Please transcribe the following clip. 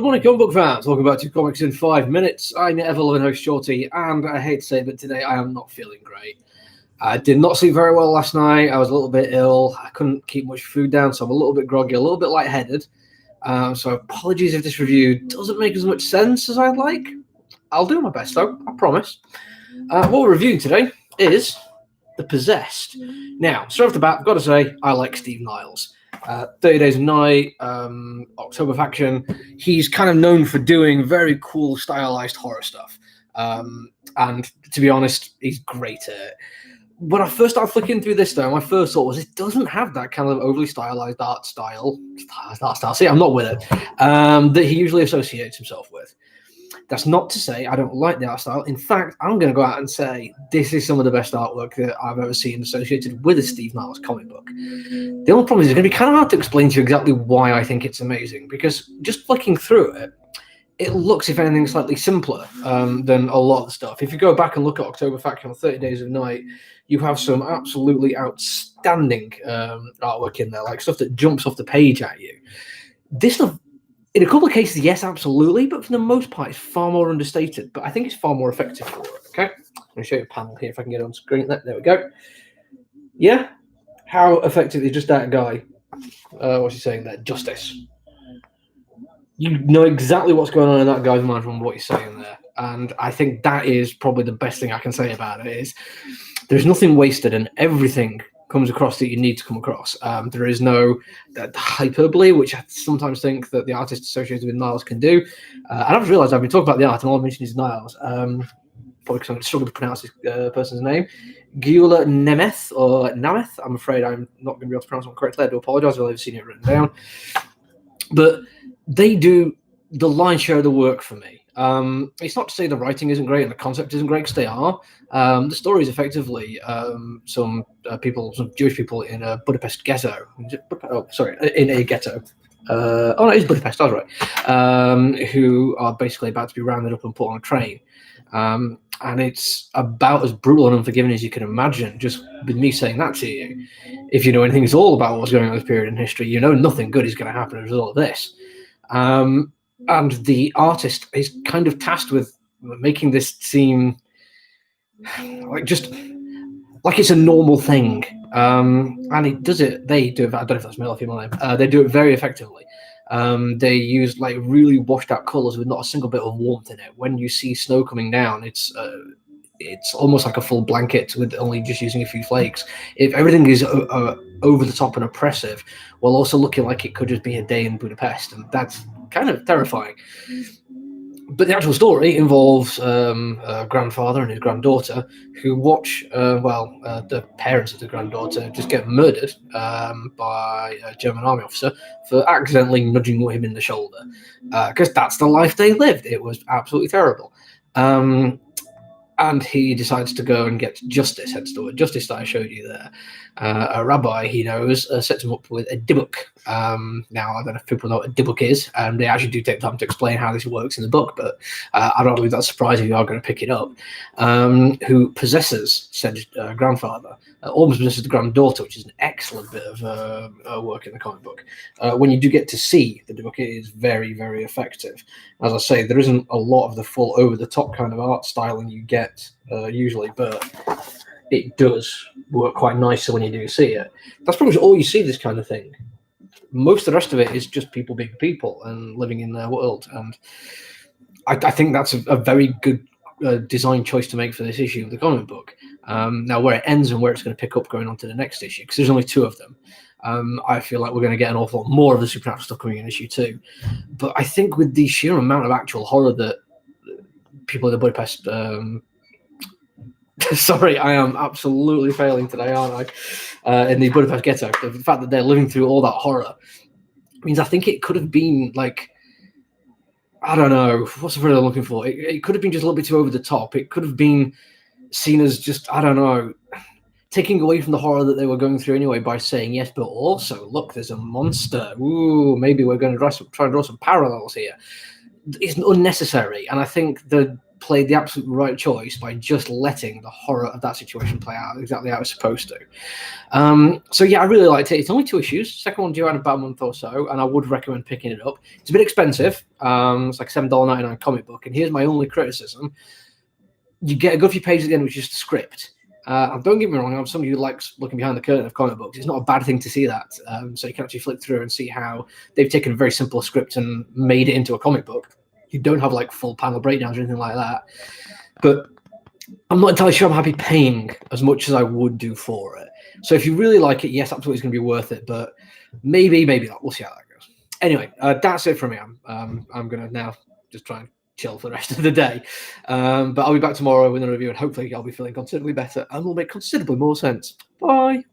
Good morning, comic book fans. Welcome back to Comics in 5 Minutes. I'm your ever-loving host, Shorty, and I hate to say it, but today I am not feeling great. I did not sleep very well last night. I was a little bit ill. I couldn't keep much food down, so I'm a little bit groggy, a little bit lightheaded. So apologies if this review doesn't make as much sense as I'd like. I'll do my best, though. I promise. What we're reviewing today is The Possessed. Now, straight off the bat, I've got to say, I like Steve Niles. 30 Days of Night, October Faction. He's kind of known for doing very cool, stylized horror stuff. And to be honest, he's great at it. When I first started flicking through this, though, my first thought was it doesn't have that kind of overly stylized art style. See, I'm not with it. That he usually associates himself with. That's not to say I don't like the art style. In fact, I'm going to go out and say this is some of the best artwork that I've ever seen associated with a Steve Niles comic book. The only problem is it's going to be kind of hard to explain to you exactly why I think it's amazing, because just flicking through it, it looks, if anything, slightly simpler than a lot of the stuff. If you go back and look at October Faction or 30 Days of Night, you have some absolutely outstanding artwork in there, like stuff that jumps off the page at you. This stuff, in a couple of cases, yes, absolutely, but for the most part, it's far more understated. But I think it's far more effective for it. Okay, let me show you a panel here if I can get it on screen. There we go. Yeah, how effective is just that guy? What's he saying there? Justice. You know exactly what's going on in that guy's mind from what he's saying there, and I think that is probably the best thing I can say about it. Is there's nothing wasted, and everything comes across that you need to come across. There is no hyperbole, which I sometimes think that the artist associated with Niles can do. And I've realised I've been talking about the art, and all I've mentioned is Niles. Probably because I'm struggling to pronounce this person's name. Gyula Nemeth, or Nameth. I'm afraid I'm not going to be able to pronounce it correctly. I do apologise. I've only seen it written down. But they do the lion's share of the work for me. It's not to say the writing isn't great and the concept isn't great, because they are. The story is effectively some Jewish people in a Budapest ghetto. In a ghetto. No, it is Budapest, I was right. Who are basically about to be rounded up and put on a train. And it's about as brutal and unforgiving as you can imagine, just with me saying that to you. If you know anything at all about what's going on in this period in history, you know nothing good is going to happen as a result of this. And the artist is kind of tasked with making this seem like it's a normal thing. And it does it. They do it. I don't know if that's male or female name. They do it very effectively. They use like really washed out colors with not a single bit of warmth in it. When you see snow coming down, it's almost like a full blanket with only just using a few flakes. If everything is over the top and oppressive, while also looking like it could just be a day in Budapest, and that's kind of terrifying. But the actual story involves a grandfather and his granddaughter who watch, the parents of the granddaughter just get murdered by a German army officer for accidentally nudging him in the shoulder. Because that's the life they lived. It was absolutely terrible. And he decides to go and get justice, hence the word justice that I showed you there. A rabbi he knows sets him up with a dibbuk. Now, I don't know if people know what a dibbuk is, and they actually do take time to explain how this works in the book, but I don't believe that's surprising if you are going to pick it up. Who possesses said grandfather, almost possesses the granddaughter, which is an excellent bit of work in the comic book. When you do get to see the dibbuk, it is very, very effective. As I say, there isn't a lot of the full over-the-top kind of art styling you get usually, but it does work quite nicely when you do see it. That's pretty much all you see this kind of thing. Most of the rest of it is just people being people and living in their world, and I think that's a very good design choice to make for this issue of the comic book. Now, where it ends and where it's going to pick up going on to the next issue, because there's only 2 of them, I feel like we're going to get an awful lot more of the supernatural stuff coming in issue 2. But I think with the sheer amount of actual horror that people in the Budapest sorry, I am absolutely failing today, aren't I? In the Budapest ghetto, the fact that they're living through all that horror means I think it could have been like, I don't know, what's the word I'm looking for? It could have been just a little bit too over the top. It could have been seen as just, I don't know, taking away from the horror that they were going through anyway by saying, yes, but also, look, there's a monster. Ooh, maybe we're going to try and draw some parallels here. It's unnecessary, and I think the played the absolute right choice by just letting the horror of that situation play out exactly how it's supposed to. So yeah, I really liked it. It's only 2 issues. Second one due out in about a month or so, and I would recommend picking it up. It's a bit expensive. It's like $7.99 comic book, and here's my only criticism. You get a good few pages at the end, which is just the script. And don't get me wrong, I'm somebody who likes looking behind the curtain of comic books. It's not a bad thing to see that. So you can actually flick through and see how they've taken a very simple script and made it into a comic book. You don't have like full panel breakdowns or anything like that. But I'm not entirely sure I'm happy paying as much as I would do for it. So if you really like it, yes, absolutely it's going to be worth it. But maybe not. We'll see how that goes. Anyway, that's it from me. I'm going to now just try and chill for the rest of the day. But I'll be back tomorrow with a review, and hopefully I'll be feeling considerably better and will make considerably more sense. Bye.